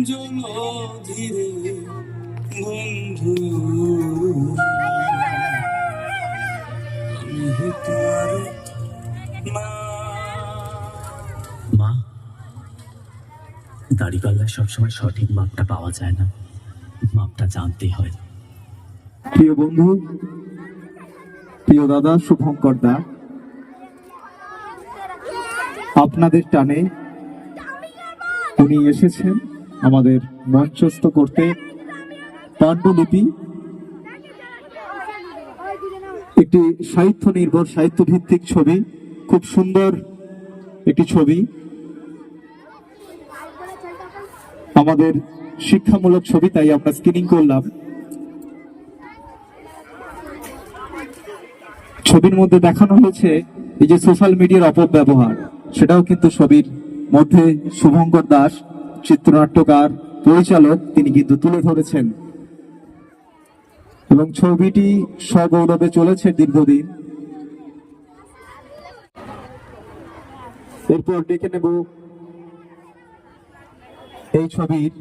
জল ধীরে বন্ধু, আমি তোমার মা। মা, দাড়িপাল্লায় সবসময় সঠিক মাপটা পাওয়া যায় না, মাপটা জানতে হয়। প্রিয় বন্ধু, প্রিয় দাদা শুভঙ্কর দা, আপনাদের টানে উনি এসেছেন আমাদের মঞ্চস্থ করতে পাণ্ডুলিপি, একটি সাহিত্য নির্ভর সাহিত্য ভিত্তিক ছবি, খুব সুন্দর একটি ছবি, আমাদের শিক্ষামূলক ছবি, তাই আমরা স্ক্রিনিং করলাম। ছবির মধ্যে দেখানো হয়েছে এই যে সোশ্যাল মিডিয়ার অপব্যবহার, সেটাও কিন্তু ছবির মধ্যে শুভঙ্কর দাস চিত্রনাট্যকার পরিচালক তিনি কিন্তু তুলে ধরেছেন, এবং ছবিটি সগৌরবে চলেছে দীর্ঘদিন। এরপর ডেকে নেব এই ছবির